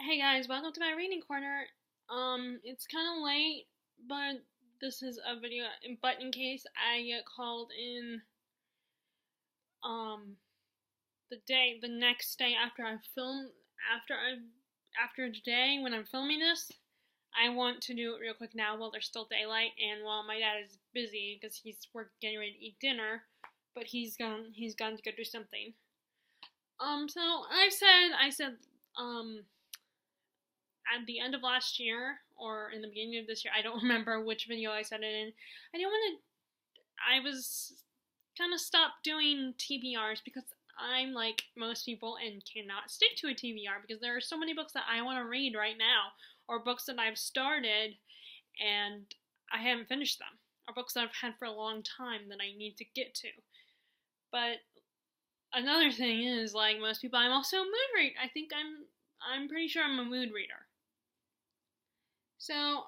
Hey guys, welcome to my reading corner. It's kind of late, but this is a video. But in case I get called in, um, the next day after I film, after today when I'm filming this, I want to do it real quick now while there's still daylight and while my dad is busy because he's getting ready to eat dinner, but he's gone to go do something. So I said, at the end of last year or in the beginning of this year, I don't remember which video I said it in. I was kind of stopped doing TBRs because I'm like most people and cannot stick to a TBR because there are so many books that I want to read right now, or books that I've started and I haven't finished them, or books that I've had for a long time that I need to get to. But another thing is, like most people, I'm also a mood reader. I'm pretty sure I'm a mood reader. So,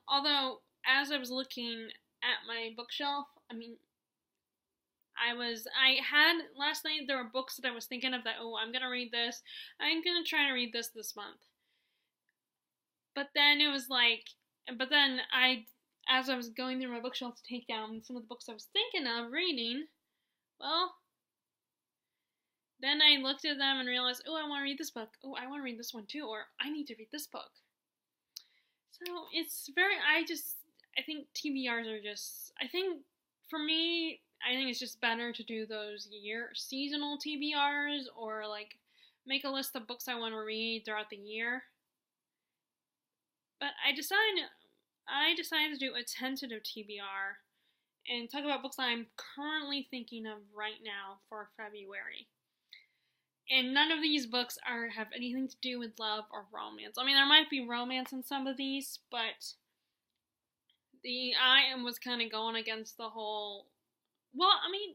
although as I was looking at my bookshelf, I had last night, there were books that I was thinking of that, oh, I'm gonna read this. I'm gonna try to read this month. But then as I was going through my bookshelf to take down some of the books I was thinking of reading, well, then I looked at them and realized, oh, I want to read this book. Oh, I want to read this one too, or I need to read this book. So I think TBRs are for me, I think it's just better to do those seasonal TBRs, or like make a list of books I want to read throughout the year. But I decided to do a tentative TBR and talk about books that I'm currently thinking of right now for February. And none of these books have anything to do with love or romance. I mean, there might be romance in some of these, but I was kind of going against the whole. Well, I mean,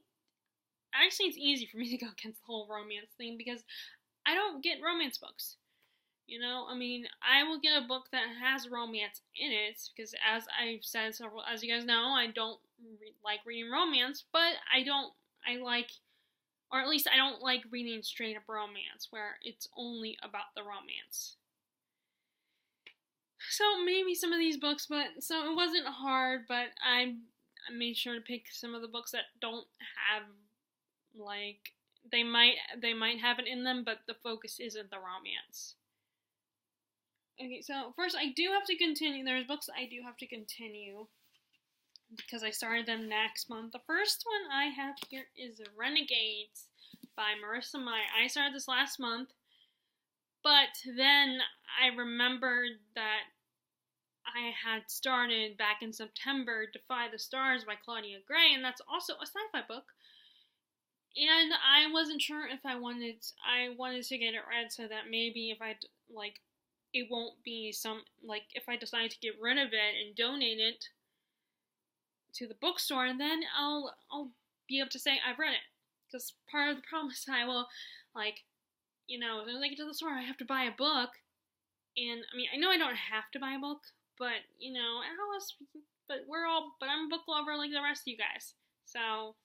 actually, it's easy for me to go against the whole romance thing because I don't get romance books. You know, I mean, I will get a book that has romance in it because, as I've said as you guys know, I don't like reading romance, but or at least I don't like reading straight up romance where it's only about the romance. So maybe some of these books, so it wasn't hard, but I made sure to pick some of the books that don't have, like, they might have it in them, but the focus isn't the romance. Okay, so first I do have to continue. There's books I do have to continue because I started them next month. The first one I have here is Renegades by Marissa Meyer. I started this last month, but then I remembered that I had started back in September Defy the Stars by Claudia Gray, and that's also a sci-fi book. And I wasn't sure if I wanted to get it read so that maybe if it won't be if I decide to get rid of it and donate it to the bookstore, and then I'll be able to say I've read it. Because part of the problem is I will, when I get to the store, I have to buy a book. And, I mean, I know I don't have to buy a book, but, but I'm a book lover like the rest of you guys. So,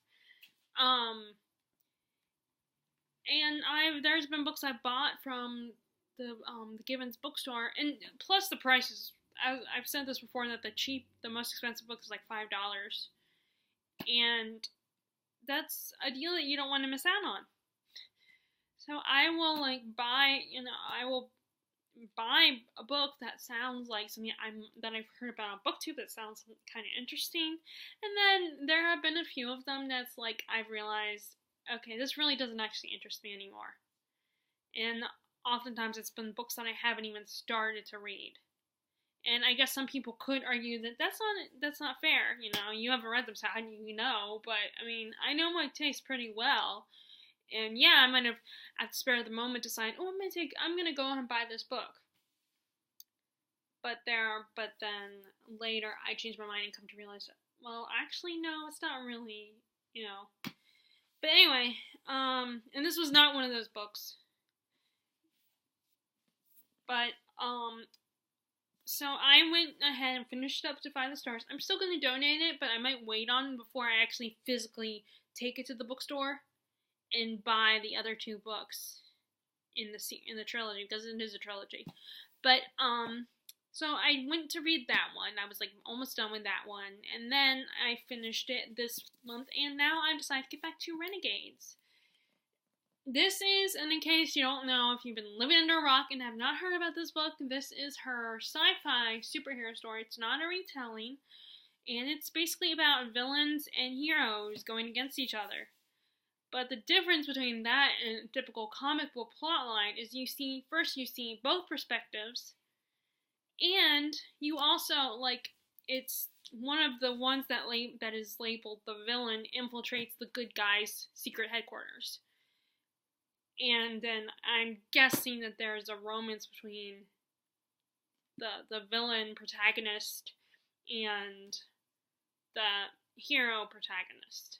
and there's been books I bought from the Givens bookstore, and plus the prices. I've said this before, that the most expensive book is like $5, and that's a deal that you don't want to miss out on. So I will I will buy a book that sounds like something that I've heard about on BookTube that sounds kind of interesting, and then there have been a few of them that's like I've realized, okay, this really doesn't actually interest me anymore, and oftentimes it's been books that I haven't even started to read. And I guess some people could argue that that's not fair. You haven't read them, so how do you know? But I mean, I know my taste pretty well, and yeah, I might have at the spur of the moment decided, oh, I'm gonna go and buy this book. But then later I changed my mind and come to realize that, well, actually no, it's not really, But anyway, and this was not one of those books. But so I went ahead and finished up Defy the Stars. I'm still going to donate it, but I might wait on before I actually physically take it to the bookstore and buy the other two books. in the trilogy, because it is a trilogy. But so I went to read that one. I was like almost done with that one, and then I finished it this month, and now I decided to get back to Renegades. This is, and in case you don't know, if you've been living under a rock and have not heard about this book, this is her sci-fi superhero story. It's not a retelling, and it's basically about villains and heroes going against each other. But the difference between that and a typical comic book plotline is you see both perspectives, and you also, like, it's one of the ones that is labeled the villain infiltrates the good guy's secret headquarters. And then I'm guessing that there's a romance between the villain protagonist and the hero protagonist.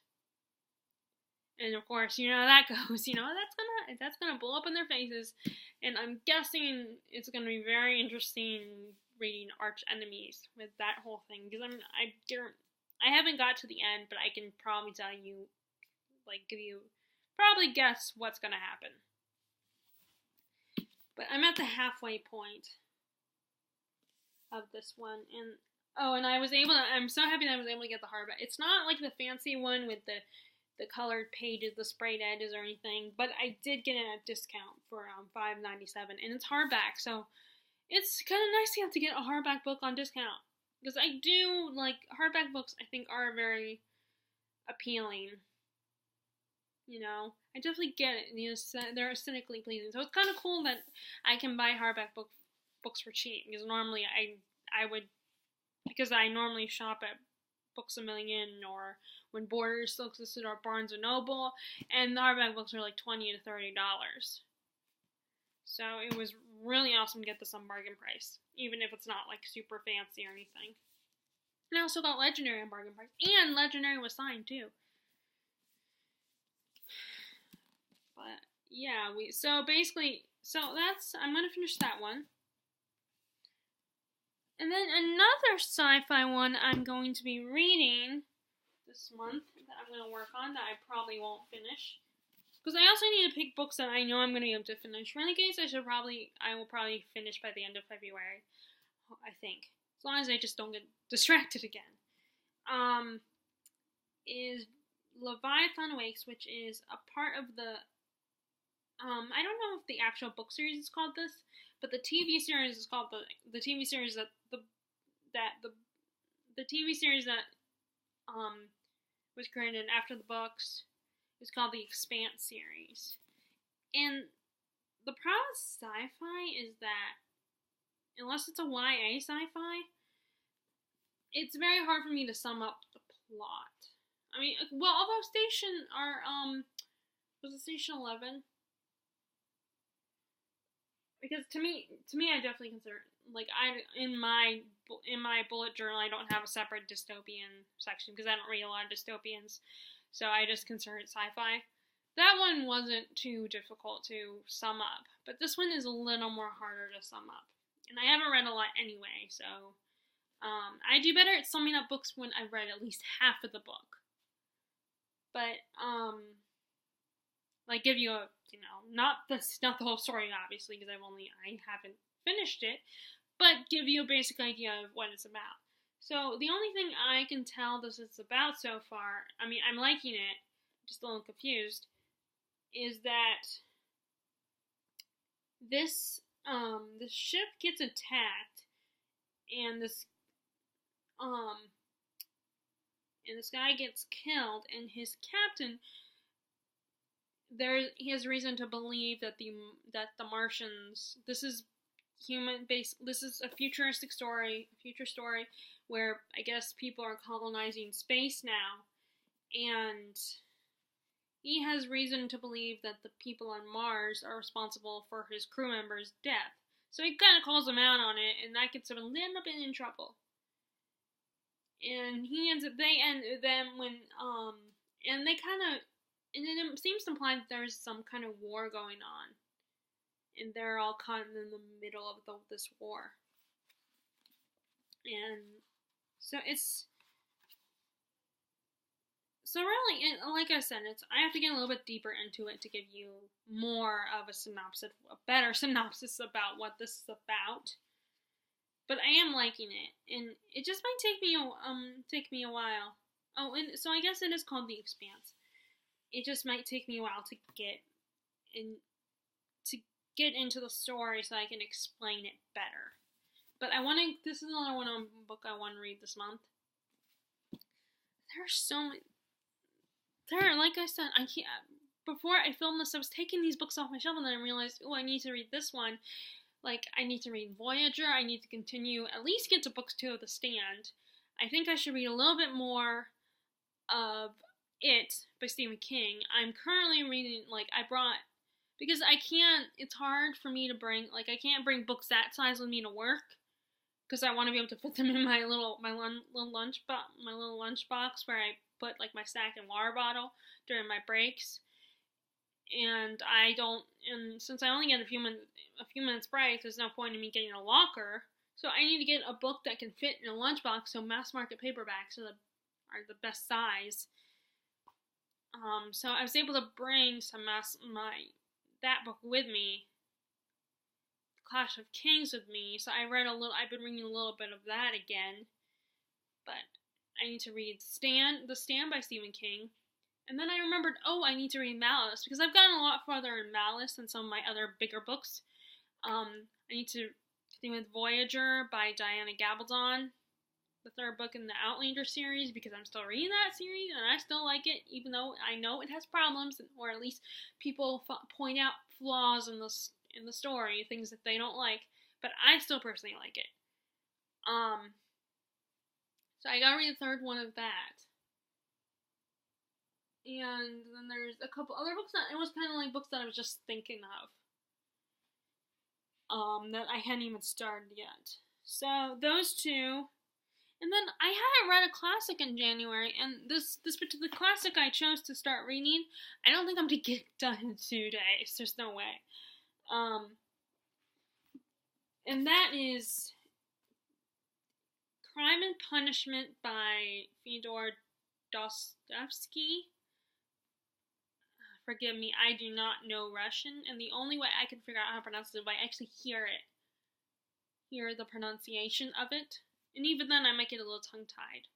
And of course, you know how that goes. You know, that's gonna blow up in their faces. And I'm guessing it's gonna be very interesting reading arch enemies with that whole thing, because I haven't got to the end, but I can probably tell you, like, probably guess what's gonna happen. But I'm at the halfway point of this one, and I'm so happy that I was able to get the hardback. It's not like the fancy one with the colored pages, the sprayed edges or anything, but I did get it at a discount for $5.97, and it's hardback, so it's kind of nice to get a hardback book on discount, because I do like hardback books. I think are very appealing. You know, I definitely get it. You know, they're aesthetically pleasing, so it's kind of cool that I can buy hardback books for cheap, because normally I would, because I normally shop at Books A Million or when Borders still existed, or Barnes & Noble, and the hardback books are like $20 to $30. So it was really awesome to get this on bargain price, even if it's not like super fancy or anything. And I also got Legendary on bargain price, and Legendary was signed too. But yeah, I'm gonna finish that one. And then another sci-fi one I'm going to be reading this month that I'm going to work on that I probably won't finish. Because I also need to pick books that I know I'm going to be able to finish. Renegades I will probably finish by the end of February, I think. As long as I just don't get distracted again. Is Leviathan Awakes, which is a part of the, I don't know if the actual book series is called this, but the TV series is called the TV series that was created after the books is called the Expanse series. And the problem with sci-fi is that unless it's a YA sci-fi, it's very hard for me to sum up the plot. I mean, well, although was it Station 11? Because to me, I definitely consider, like, in my bullet journal, I don't have a separate dystopian section because I don't read a lot of dystopians, so I just consider it sci-fi. That one wasn't too difficult to sum up, but this one is a little more harder to sum up, and I haven't read a lot anyway, so I do better at summing up books when I've read at least half of the book. But like, give you a, you know, not the whole story, obviously, because I haven't finished it, but give you a basic idea of what it's about. So the only thing I can tell this is about so far, I mean, I'm liking it, just a little confused, is that this ship gets attacked, and this guy gets killed, and his captain, he has reason to believe that the Martians, this is a future story where I guess people are colonizing space now, and he has reason to believe that the people on Mars are responsible for his crew member's death. So he kind of calls them out on it, and that gets them end up in trouble. And and then it seems to imply that there's some kind of war going on, and they're all caught in the middle of this war. And so So really, like I said, I have to get a little bit deeper into it to give you more of a synopsis, a better synopsis about what this is about. But I am liking it, and it just might take me a while. Oh, and so I guess it is called The Expanse. It just might take me a while to in to get into the story so I can explain it better. But I want to. This is another book I want to read this month. There's so many. Like I said, I can't. Before I filmed this, I was taking these books off my shelf, and then I realized, oh, I need to read this one. Like, I need to read Voyager. I need to continue, at least get to book 2 of The Stand. I think I should read a little bit more of It by Stephen King. I'm currently reading, because I can't, it's hard for me to bring, I can't bring books that size with me to work, because I want to be able to fit them in my little lunch box where I put, my snack and water bottle during my breaks. And since I only get a few minutes break, there's no point in me getting a locker. So I need to get a book that can fit in a lunchbox. So mass market paperbacks are the best size. So I was able to bring that book with me, Clash of Kings with me. So I've been reading a little bit of that again. But I need to read The Stand by Stephen King. And then I remembered, I need to read Malice, because I've gotten a lot farther in Malice than some of my other bigger books. I need to continue with Voyager by Diana Gabaldon, the 3rd book in the Outlander series, because I'm still reading that series, and I still like it, even though I know it has problems, or at least people point out flaws in the story, things that they don't like, but I still personally like it. So I gotta read the 3rd one of that. And then there's a couple other books it was kind of like books that I was just thinking of. That I hadn't even started yet. So, those 2. And then I hadn't read a classic in January, and this particular classic I chose to start reading, I don't think I'm going to get done in 2 days. There's no way. And that is Crime and Punishment by Fyodor Dostoevsky. Forgive me, I do not know Russian, and the only way I can figure out how to pronounce it is if I actually hear the pronunciation of it, and even then I might get a little tongue-tied.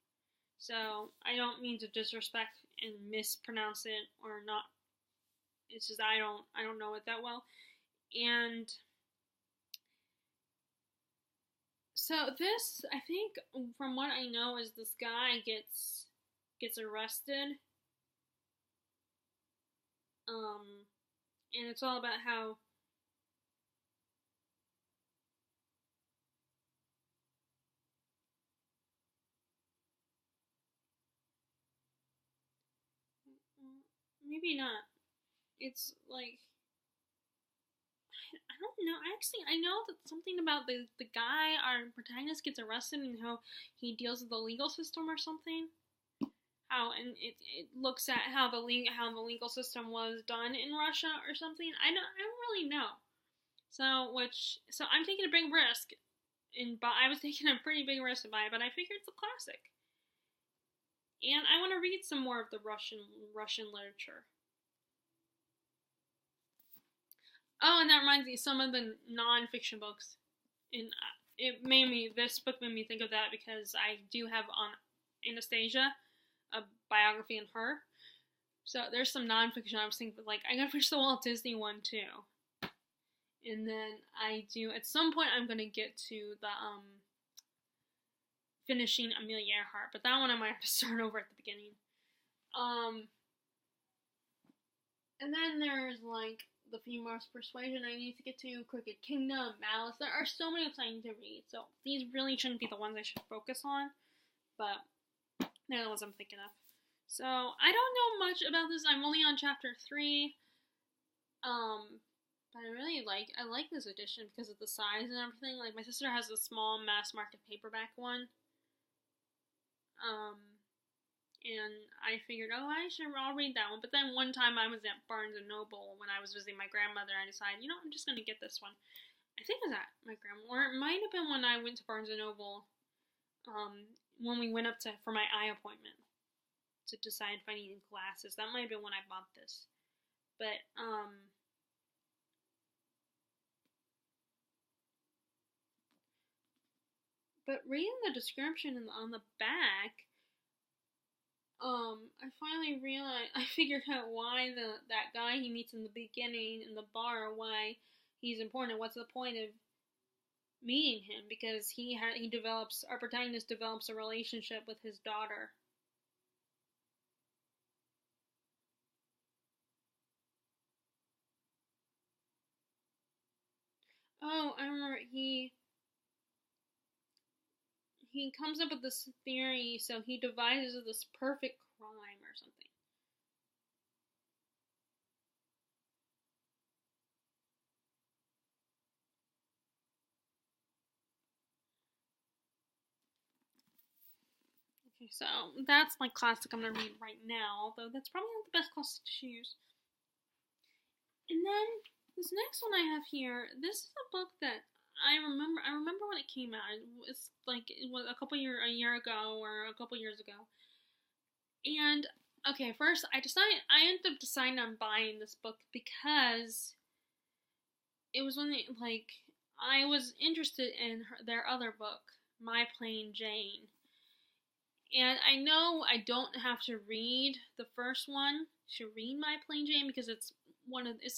So, I don't mean to disrespect and mispronounce it, or not, it's just I don't know it that well, and so this, I think, from what I know, is this guy gets arrested. And it's all about how maybe not. It's I don't know. Actually, I know that something about the guy, our protagonist, gets arrested and how he deals with the legal system or something. And it looks at how the legal system was done in Russia or something. I don't really know. So I'm taking a big risk, but I was taking a pretty big risk to buy it. But I figured it's a classic, and I want to read some more of the Russian literature. Oh, and that reminds me, some of the non-fiction books, and this book made me think of that because I do have on Anastasia, a biography on her. So there's some non-fiction I was thinking, I gotta finish the Walt Disney one too. And then at some point I'm gonna get to the, finishing Amelia Earhart, but that one I might have to start over at the beginning. And then there's, The Female's Persuasion I need to get to, Crooked Kingdom, Malice. There are so many books I need to read, so these really shouldn't be the ones I should focus on, but they're the ones I'm thinking of. So, I don't know much about this. I'm only on chapter 3. But I really like this edition because of the size and everything. My sister has a small mass market paperback one. And I figured, I'll read that one. But then one time I was at Barnes & Noble when I was visiting my grandmother, and I decided, I'm just going to get this one. I think it was at my grandma, or it might have been when I went to Barnes & Noble, when we went up for my eye appointment. to decide if I needed glasses. That might have been when I bought this. But reading the description on the back, I finally realized, I figured out why that guy he meets in the beginning in the bar, why he's important. What's the point of meeting him? Because our protagonist develops a relationship with his daughter. Oh, I remember he comes up with this theory, so he devises this perfect crime or something. Okay, so that's my classic I'm gonna read right now, although that's probably not the best classic to choose. And then this next one I have here, this is a book that I remember when it came out. It was a year ago or a couple years ago. And okay, first I ended up deciding on buying this book because it was when I was interested in their other book, My Plain Jane. And I know I don't have to read the first one to read My Plain Jane because it's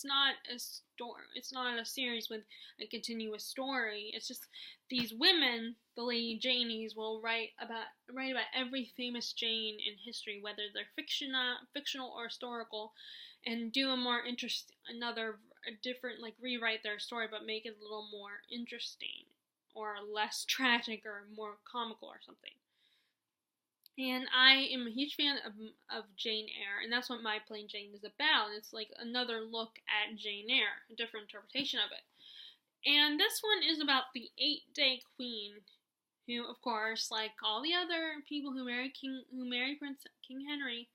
not a story. It's not a series with a continuous story. It's just these women, the Lady Janies, will write about every famous Jane in history, whether they're fictional or historical, and do rewrite their story, but make it a little more interesting or less tragic or more comical or something. And I am a huge fan of Jane Eyre, and that's what My Plain Jane is about. It's like another look at Jane Eyre, a different interpretation of it. And this one is about the 8-day queen, who, of course, like all the other people who marry King Henry.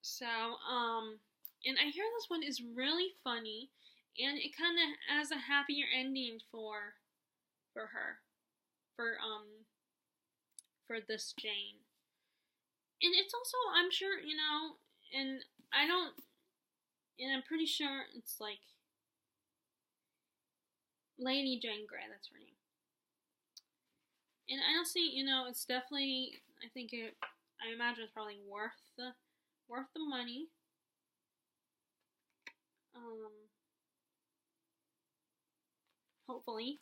So, and I hear this one is really funny, and it kind of has a happier ending for her. For this Jane. And it's also, I'm sure, and I'm pretty sure it's like Lady Jane Grey, that's her name. And I don't see, it's definitely, I imagine it's probably worth the money. Hopefully.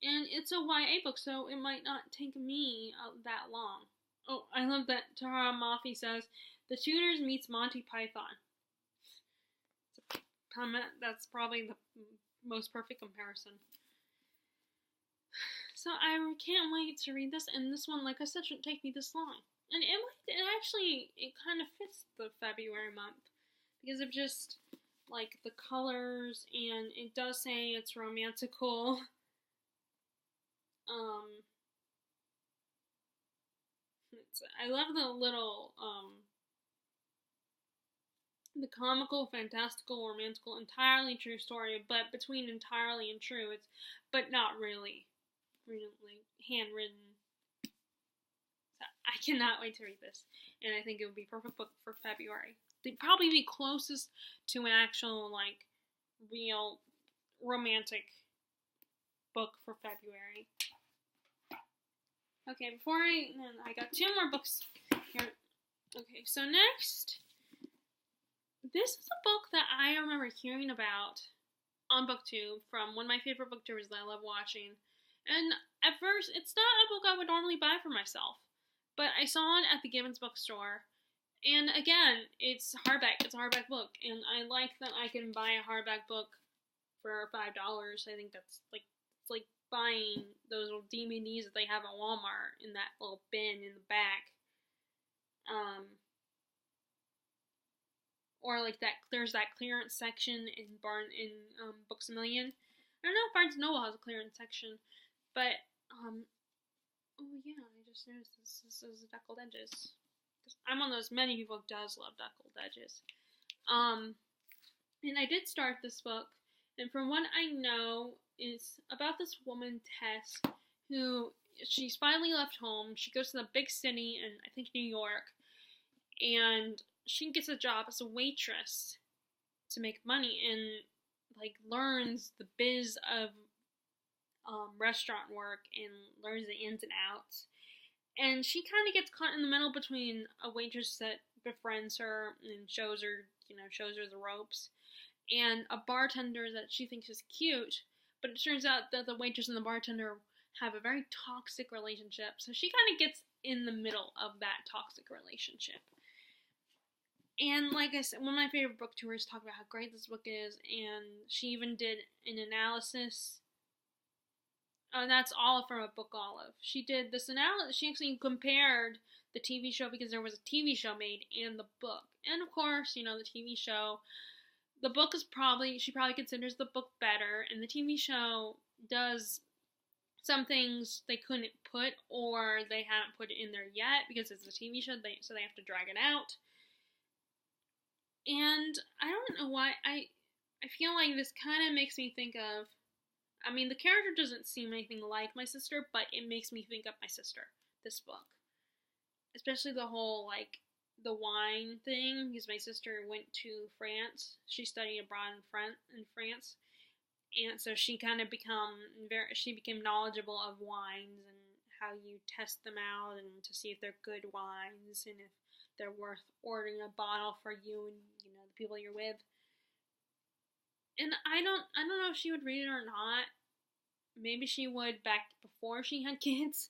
And it's a YA book, so it might not take me that long. Oh, I love that Tara Mafi says, The Tudors meets Monty Python. That's probably the most perfect comparison. So I can't wait to read this, and this one, like I said, shouldn't take me this long. And it kind of fits the February month, because of just, like, the colors, and it does say it's romantical. I love the little, the comical, fantastical, romantical, entirely true story, but between entirely and true, but not really handwritten. So I cannot wait to read this, and I think it would be a perfect book for February. They'd probably be closest to an actual, like, real romantic book for February. Okay, I got 2 more books here. Okay, so next, this is a book that I remember hearing about on BookTube from one of my favorite booktubers that I love watching. And at first, it's not a book I would normally buy for myself, but I saw it at the Gibbons bookstore. And again, it's hardback. It's a hardback book, and I like that I can buy a hardback book for $5. I think that's it's like buying those little DVDs that they have at Walmart in that little bin in the back. Or like that, there's that clearance section in Books A Million. I don't know if Barnes & Noble has a clearance section, but oh yeah, I just noticed this is deckled edges. I'm one of those many people who does love deckled edges. And I did start this book, and from what I know, it's about this woman, Tess, who she's finally left home. She goes to the big city in, I think, New York, and she gets a job as a waitress to make money and like learns the biz of restaurant work and learns the ins and outs. And she kind of gets caught in the middle between a waitress that befriends her and shows her, shows her the ropes, and a bartender that she thinks is cute. But it turns out that the waitress and the bartender have a very toxic relationship. So she kind of gets in the middle of that toxic relationship. And like I said, one of my favorite book tours talk about how great this book is, and she even did an analysis. And that's all from a book olive. She did this analysis. She actually compared the TV show, because there was a TV show made, and the book. And of course, the TV show, the book is she probably considers the book better, and the TV show does some things they couldn't put, or they haven't put it in there yet because it's a TV show, so they have to drag it out. And I don't know why, I feel like this kind of makes me think of, the character doesn't seem anything like my sister, but it makes me think of my sister, this book. Especially the whole, the wine thing, because my sister went to France. She studied abroad in France. And so she kind of became knowledgeable of wines and how you test them out and to see if they're good wines and if they're worth ordering a bottle for you and, the people you're with. And I don't know if she would read it or not. Maybe she would back before she had kids.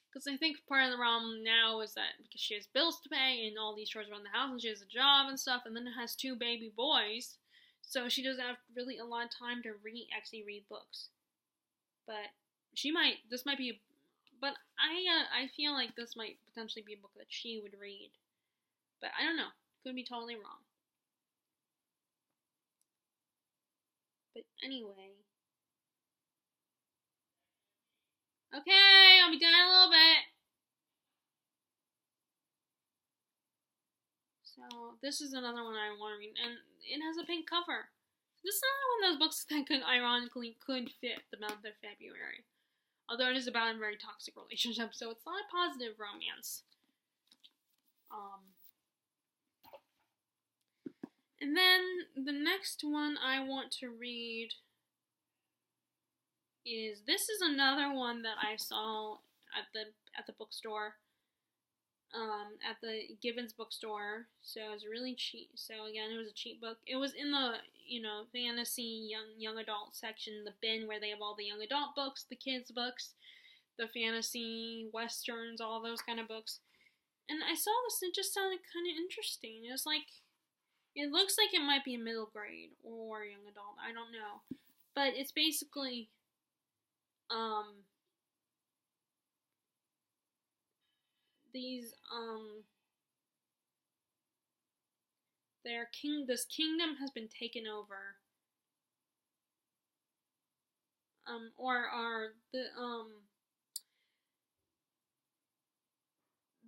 Because I think part of the problem now is that because she has bills to pay and all these chores around the house and she has a job and stuff, and then has 2 baby boys, so she doesn't have really a lot of time to actually read books. But this might be, but I feel like this might potentially be a book that she would read. But I don't know. Could be totally wrong. But anyway. Okay, I'll be done in a little bit. So, this is another one I want to read, and it has a pink cover. This is another one of those books that could fit the month of February. Although it is about a very toxic relationship, so it's not a positive romance. And then the next one I want to read this is another one that I saw at the bookstore, at the Gibbons bookstore. So it was really cheap. So again, it was a cheap book. It was in the fantasy young adult section, the bin where they have all the young adult books, the kids books, the fantasy westerns, all those kind of books. And I saw this, and it just sounded kind of interesting. It looks like it might be a middle grade or young adult. I don't know, but it's basically this kingdom has been taken over,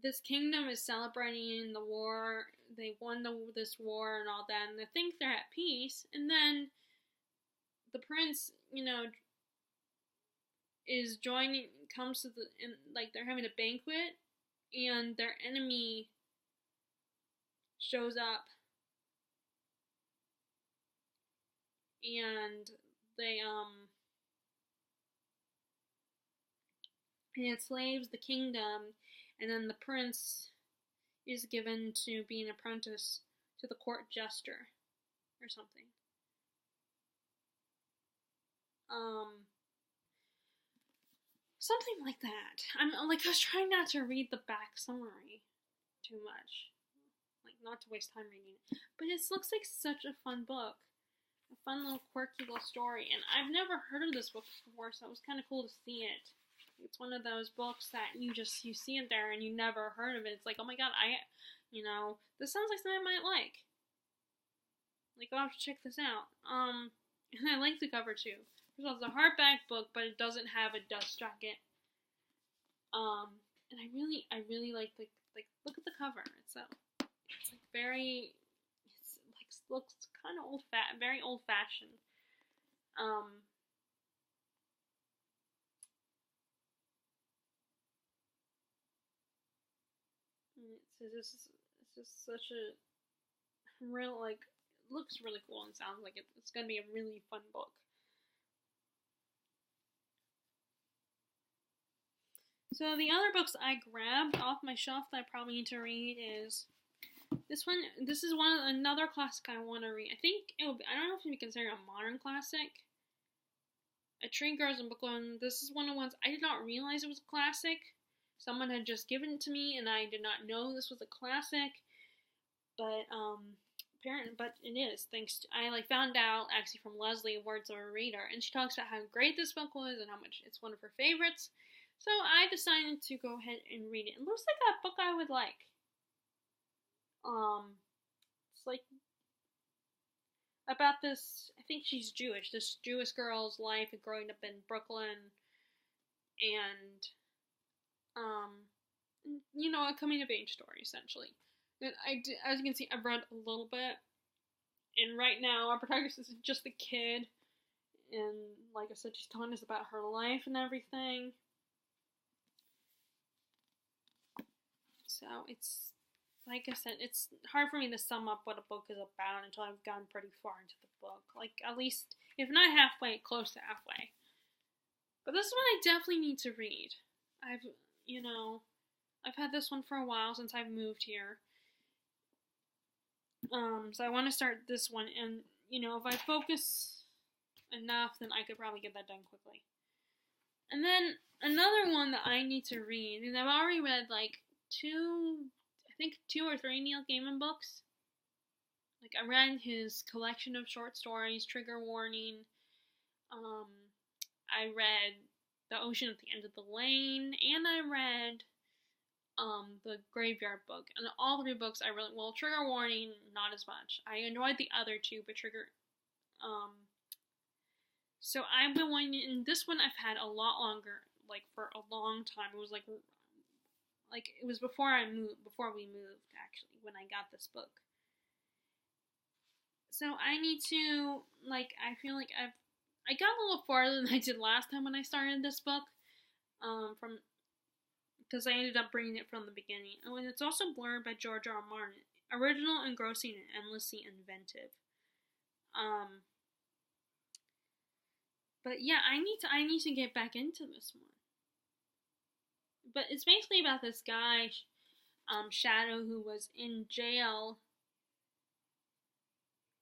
this kingdom is celebrating the war. They won this war and all that, and they think they're at peace, and then the prince, comes to they're having a banquet, and their enemy shows up, and they and enslaves the kingdom, and then the prince is given to be an apprentice to the court jester or something. Something like that. I was trying not to read the back summary too much. Not to waste time reading it. But it looks like such a fun book. A fun little quirky little story. And I've never heard of this book before, so it was kind of cool to see it. It's one of those books that you see it there and you never heard of it. It's like, oh my god, this sounds like something I might like. I'll have to check this out. And I like the cover too. First of all, it's a hardback book, but it doesn't have a dust jacket. And I really like look at the cover. Looks kind of very old fashioned. So this is just such a real, like, looks really cool and sounds like it's gonna be a really fun book. So the other books I grabbed off my shelf that I probably need to read is this one. This is another classic I want to read. I think it would be, I don't know if it would be considered a modern classic. A Tree Grows in Brooklyn. This is one of the ones I did not realize it was a classic. Someone had just given it to me, and I did not know this was a classic. But but it is. Thanks to, I found out actually from Leslie, Words of a Reader, and she talks about how great this book was and how much it's one of her favorites. So I decided to go ahead and read it. It looks like a book I would like. It's like about this. I think she's Jewish. This Jewish girl's life and growing up in Brooklyn, and a coming of age story essentially. And as you can see, I've read a little bit, and right now our protagonist is just a kid, and like I said, she's telling us about her life and everything. So it's, like I said, it's hard for me to sum up what a book is about until I've gone pretty far into the book. Like, at least, if not halfway, close to halfway. But this one I definitely need to read. I've had this one for a while since I've moved here. So I want to start this one, and, if I focus enough, then I could probably get that done quickly. And then, another one that I need to read, and I've already read, two or three Neil Gaiman books. I read his collection of short stories, Trigger Warning. I read The Ocean at the End of the Lane, and I read the Graveyard Book. And all three books I really, Trigger Warning, not as much. I enjoyed the other two, but so I've been wanting, and this one I've had a lot longer, for a long time. It was it was before we moved, actually, when I got this book. So I need to, I feel like I got a little farther than I did last time when I started this book, because I ended up bringing it from the beginning. Oh, and it's also blurred by George R. R. Martin. Original, engrossing, and endlessly inventive. But yeah, I need to get back into this one. But it's basically about this guy, Shadow, who was in jail.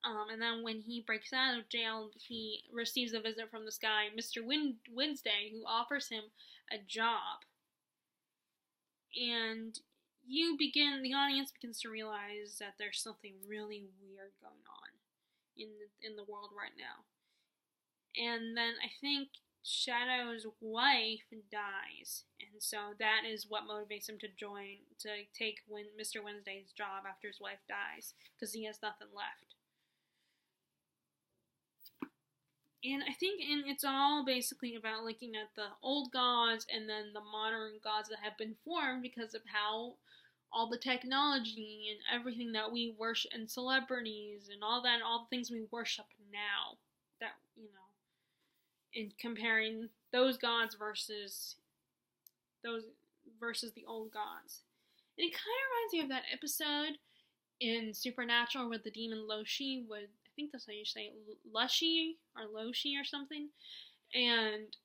And then when he breaks out of jail, he receives a visit from this guy, Mr. Wednesday, who offers him a job. And the audience begins to realize that there's something really weird going on in the world right now. And then I think Shadow's wife dies, and so that is what motivates him to take Mr. Wednesday's job after his wife dies, because he has nothing left. And I think it's all basically about looking at the old gods and then the modern gods that have been formed because of how all the technology and everything that we worship, and celebrities and all that, all the things we worship now, that, and comparing those gods versus the old gods. And it kind of reminds me of that episode in Supernatural where the demon Loshi would, I think that's how you say it, Loshi or something. And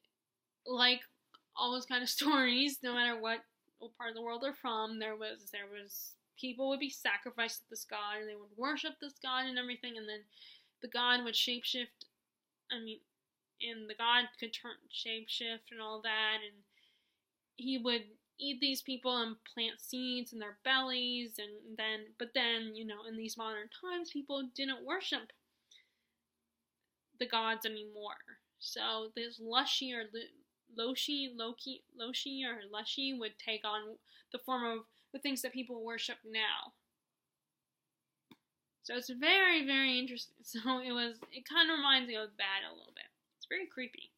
all those kind of stories, no matter what part of the world they're from, there was people would be sacrificed to this god, and they would worship this god and everything, and then the god would shapeshift. And the god could shapeshift and all that, and he would eat these people and plant seeds in their bellies, but then, in these modern times, people didn't worship the gods anymore. So this Loshi would take on the form of the things that people worship now. So it's very, very interesting. So it kind of reminds me of that a little bit. Very creepy,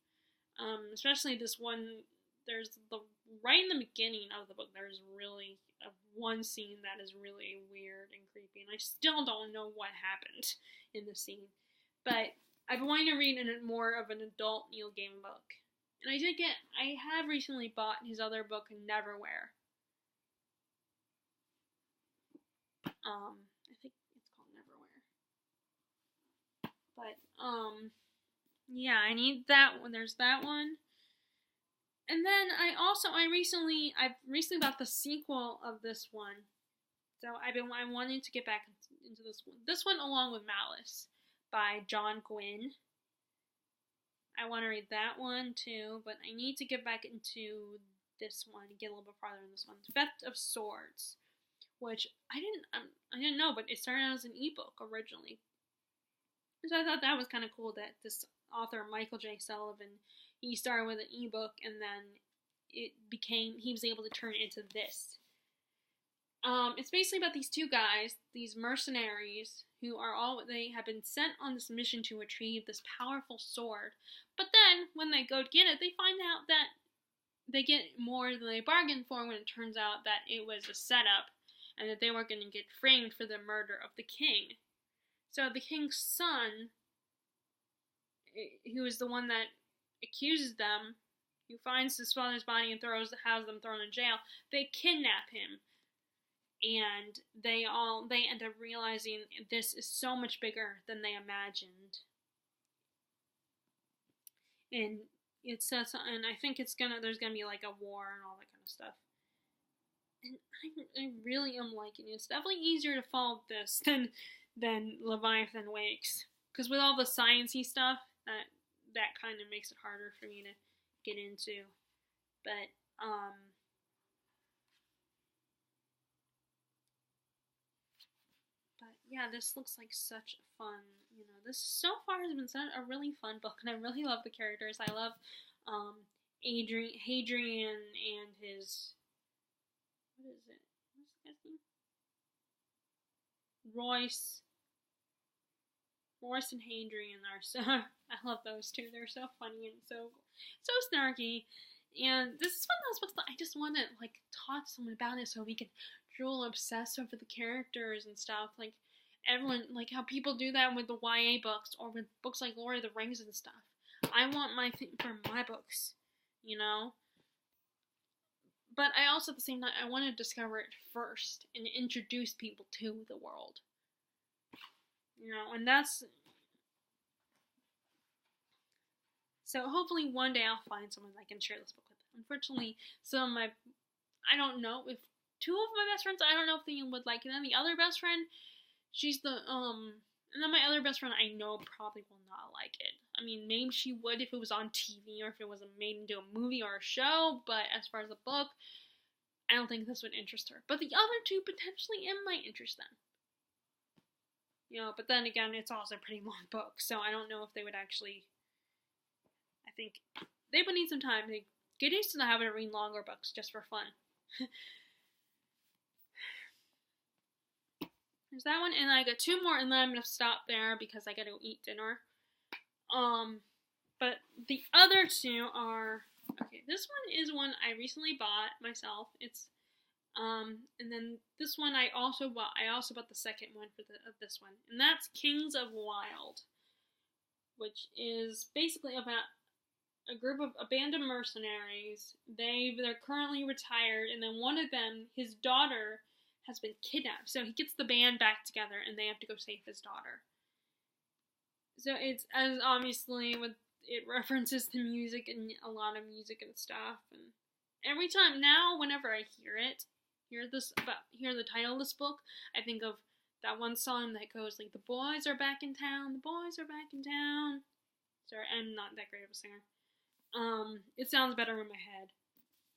especially this one. There's right in the beginning of the book. There's really one scene that is really weird and creepy, and I still don't know what happened in the scene. But I've been wanting to read more of an adult Neil Gaiman book, and I have recently bought his other book, Neverwhere. I think it's called Neverwhere. But yeah, I need that one. There's that one. And then I've recently bought the sequel of this one. So I wanted to get back into this one. This one along with Malice by John Gwynne. I want to read that one too, but I need to get back into this one, get a little bit farther in this one. Theft of Swords, which I didn't know, but it started out as an ebook originally. So I thought that was kind of cool that this author, Michael J. Sullivan, he started with an ebook and then he was able to turn it into this. It's basically about these two guys, these mercenaries, they have been sent on this mission to retrieve this powerful sword. But then, when they go to get it, they find out that they get more than they bargained for when it turns out that it was a setup, and that they were going to get framed for the murder of the king. So the king's son, who is the one that accuses them, who finds his father's body and has them thrown in jail, they kidnap him. And they end up realizing this is so much bigger than they imagined. And it says, and I think there's gonna be like a war and all that kind of stuff. And I really am liking it. It's definitely easier to follow this than Leviathan Wakes, because with all the sciencey stuff, that kind of makes it harder for me to get into. But yeah, this looks like such a fun, this so far has been such a really fun book, and I really love the characters. I love Hadrian and his, what is it? What's the guy's name? Royce and Hadrian are so, I love those two. They're so funny and so snarky. And this is one of those books that I just want to, talk to someone about it so we can drool obsess over the characters and stuff. Everyone, how people do that with the YA books or with books like Lord of the Rings and stuff. I want my thing for my books, But I also, at the same time, I want to discover it first and introduce people to the world. And that's... So hopefully one day I'll find someone I can share this book with. Unfortunately, I don't know if two of my best friends, I don't know if they would like it. And the other best friend, she's and then my other best friend I know probably will not like it. I mean, maybe she would if it was on TV or if it was made into a movie or a show, but as far as the book, I don't think this would interest her. But the other two, potentially, it might interest them. But then again, it's also a pretty long book, so I don't know if they would actually... I think they would need some time to get used to the habit of reading longer books just for fun. There's that one, and I got two more, and then I'm gonna stop there because I gotta eat dinner. But the other two are... Okay, this one is one I recently bought myself. It's, and then this one I also bought the second one of this one. And that's Kings of Wild, which is basically about a group of abandoned mercenaries. They're currently retired, and then one of them, his daughter, has been kidnapped. So he gets the band back together, and they have to go save his daughter. So it's, as obviously, it references to music and a lot of music and stuff. And every time now, whenever I hear the title of this book, I think of that one song that goes the boys are back in town, the boys are back in town. Sorry, I'm not that great of a singer. It sounds better in my head.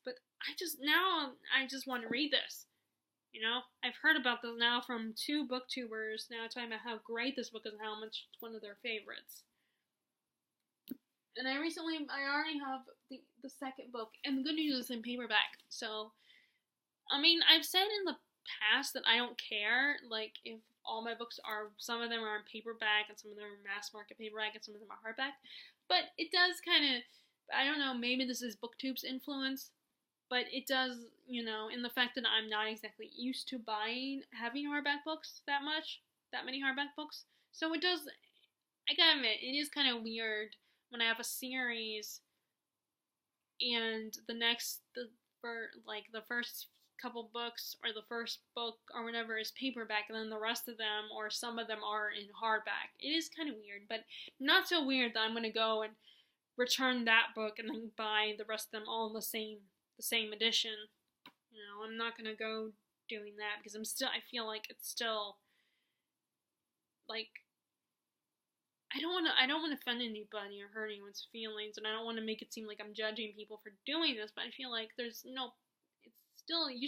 But I just want to read this. I've heard about this now from two booktubers now talking about how great this book is and how much it's one of their favorites. And I already have the second book, and the good news is in paperback. So, I mean, I've said in the past that I don't care, if all my books some of them are in paperback, and some of them are mass market paperback, and some of them are hardback. But it does kind of, I don't know, maybe this is BookTube's influence, but it does, in the fact that I'm not exactly used to having hardback books that many hardback books. So it does, I gotta admit, it is kind of weird when I have a series and the first couple books or the first book or whatever is paperback, and then the rest of them or some of them are in hardback. It is kind of weird, but not so weird that I'm going to go and return that book and then buy the rest of them all in the same edition. You know, I'm not going to go doing that because I feel like it's still, like, I don't want to offend anybody or hurt anyone's feelings, and I don't want to make it seem like I'm judging people for doing this, but I feel like you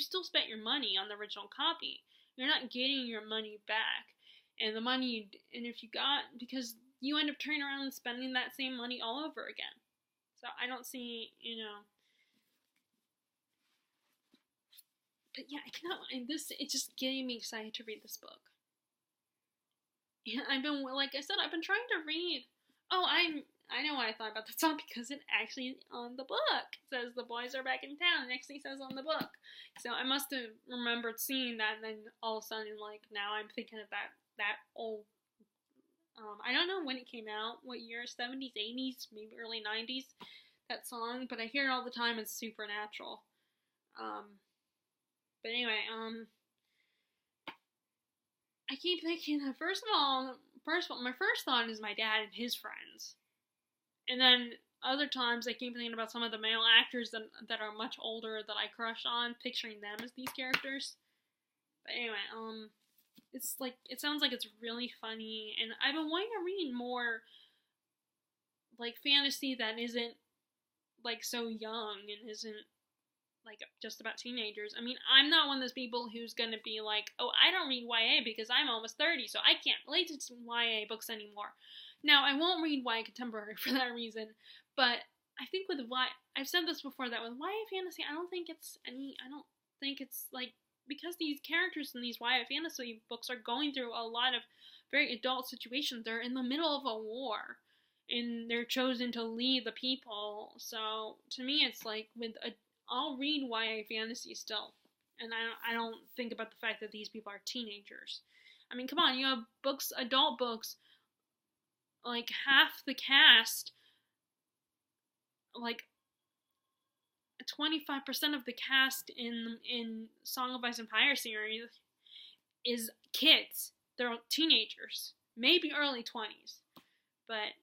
still spent your money on the original copy. You're not getting your money back. And if you got, because you end up turning around and spending that same money all over again. So I don't see, but yeah, I cannot, it's just getting me excited to read this book. And like I said, I've been trying to read, I know what I thought about that song because it actually on the book says the boys are back in town. It actually says on the book. So I must have remembered seeing that, and then all of a sudden, like, now I'm thinking of that old, I don't know when it came out, what year, 70s, 80s, maybe early 90s, that song, but I hear it all the time. It's Supernatural. But anyway, I keep thinking that first of all, my first thought is my dad and his friends. And then other times I keep thinking about some of the male actors that are much older that I crush on, picturing them as these characters. But anyway, it sounds like it's really funny, and I've been wanting to read more, like, fantasy that isn't, like, so young and isn't, like, just about teenagers. I mean, I'm not one of those people who's gonna be like, oh, I don't read YA because I'm almost 30, so I can't relate to YA books anymore. Now, I won't read YA contemporary for that reason, but I think with I've said this before, that with YA fantasy, I don't think it's like, because these characters in these YA fantasy books are going through a lot of very adult situations. They're in the middle of a war, and they're chosen to lead the people. So to me, it's like I'll read YA fantasy still, and I don't think about the fact that these people are teenagers. I mean, come on, you have adult books, like half the cast, like 25% of the cast in Song of Ice and Fire series is kids. They're teenagers, maybe early 20s, but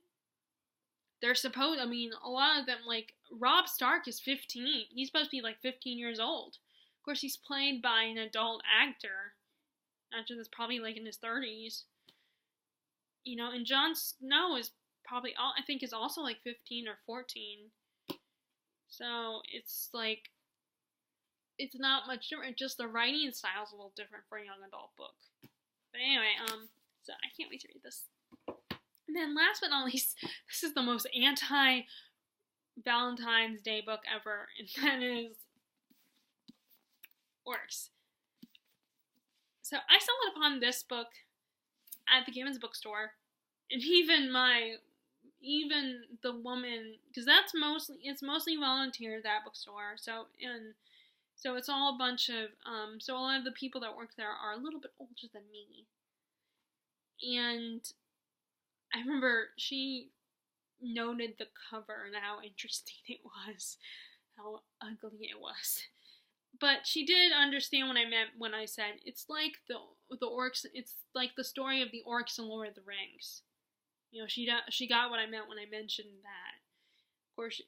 they're a lot of them, like, Robb Stark is 15. He's supposed to be, like, 15 years old. Of course, he's played by an adult actor that's probably, like, in his 30s. And Jon Snow is probably, I think, is also, like, 15 or 14. So, it's, like, it's not much different. Just the writing style is a little different for a young adult book. But anyway, so I can't wait to read this. And then last but not least, this is the most anti-Valentine's Day book ever, and that is Orcs. So I stumbled upon this book at the Gibbons bookstore, and even the woman, because it's mostly volunteer, that bookstore, so it's all a bunch of, so a lot of the people that work there are a little bit older than me, and I remember she noted the cover and how interesting it was, how ugly it was. But she did understand what I meant when I said it's like the orcs. It's like the story of the orcs in Lord of the Rings. She got what I meant when I mentioned that. Of course,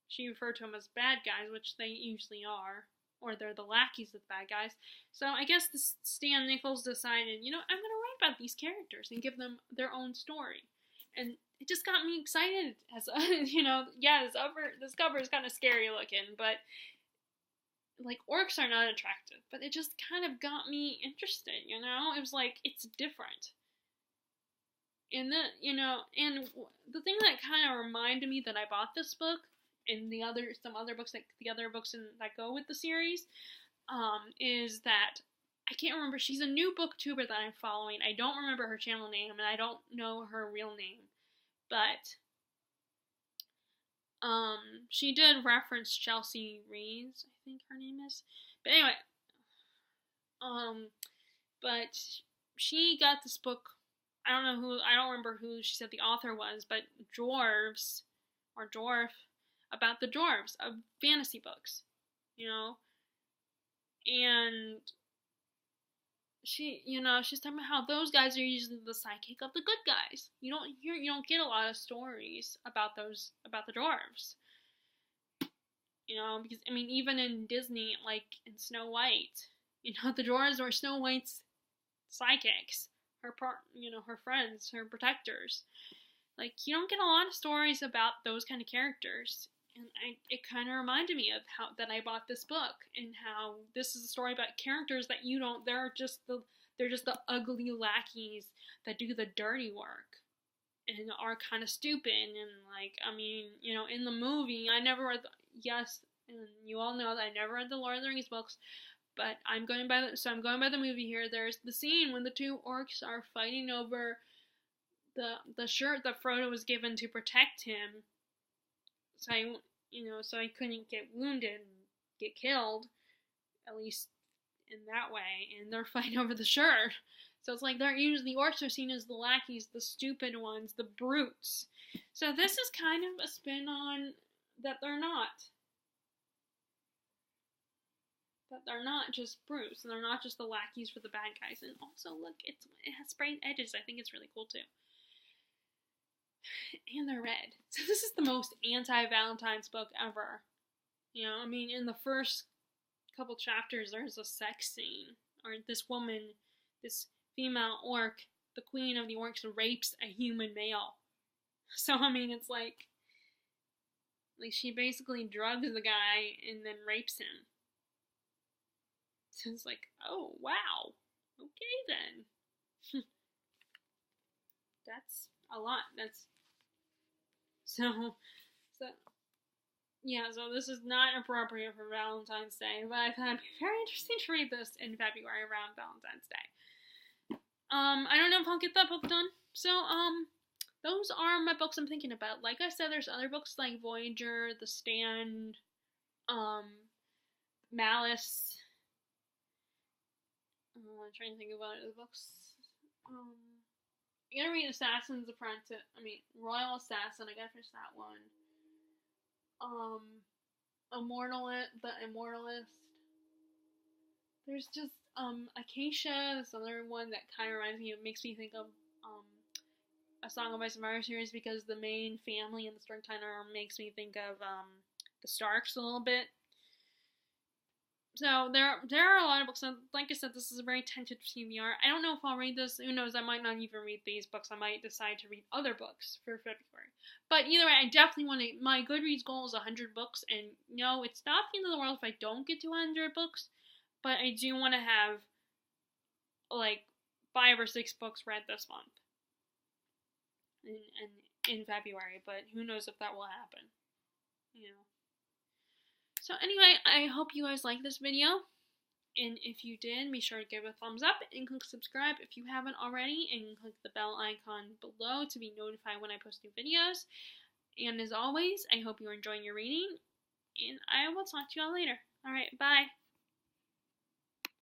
she referred to them as bad guys, which they usually are, or they're the lackeys of the bad guys. So I guess Stan Nichols decided, I'm going to write about these characters and give them their own story. And it just got me excited. As this cover is kind of scary looking, but, like, orcs are not attractive. But it just kind of got me interested, It was like, it's different. And and the thing that kind of reminded me that I bought this book, and the other books that go with the series, is that I can't remember. She's a new booktuber that I'm following. I don't remember her channel name, and I don't know her real name, but she did reference Chelsea Reeves, I think her name is. But anyway, but she got this book. I don't remember who she said the author was, but Dwarf, about the dwarves of fantasy books, and she's talking about how those guys are usually the sidekick of the good guys. You don't get a lot of stories about the dwarves. Because even in Disney, like in Snow White, the dwarves were Snow White's sidekicks, her friends, her protectors. Like, you don't get a lot of stories about those kind of characters. And it kind of reminded me of how that I bought this book, and how this is a story about characters that they're just the ugly lackeys that do the dirty work and are kind of stupid. And in the movie, I never read and you all know that I never read the Lord of the Rings books, but I'm going by the movie here. There's the scene when the two orcs are fighting over the shirt that Frodo was given to protect him, so I couldn't get wounded and get killed, at least in that way. And they're fighting over the shirt, so it's like the orcs are seen as the lackeys, the stupid ones, the brutes. So this is kind of a spin on that they're not just brutes, and they're not just the lackeys for the bad guys. And also, look, it has sprayed edges. I think it's really cool too. And they're red. So this is the most anti-Valentine's book ever. In the first couple chapters, there's a sex scene. Or this female orc, the queen of the orcs, rapes a human male. So, it's like she basically drugs the guy and then rapes him. So it's like, oh, wow. Okay, then. That's a lot. So this is not appropriate for Valentine's Day, but I thought it'd be very interesting to read this in February around Valentine's Day. I don't know if I'll get that book done. So, those are my books I'm thinking about. Like I said, there's other books like Voyager, The Stand, Malice. I'm trying to think about other books. I gotta read Assassin's Apprentice. Royal Assassin. I gotta finish that one. The Immortalist. There's just Acacia. This other one that kind of reminds me. It makes me think of A Song of Ice and Fire series, because the main family in the story kind of makes me think of the Starks a little bit. So there are a lot of books. Like I said, this is a very tentative TBR. I don't know if I'll read this. Who knows? I might not even read these books. I might decide to read other books for February. But either way, I definitely want to. My Goodreads goal is 100 books, and it's not the end of the world if I don't get to 100 books. But I do want to have like 5 or 6 books read this month, in February. But who knows if that will happen? So anyway, I hope you guys liked this video, and if you did, be sure to give it a thumbs up and click subscribe if you haven't already, and click the bell icon below to be notified when I post new videos. And as always, I hope you're enjoying your reading, and I will talk to you all later. Alright, bye!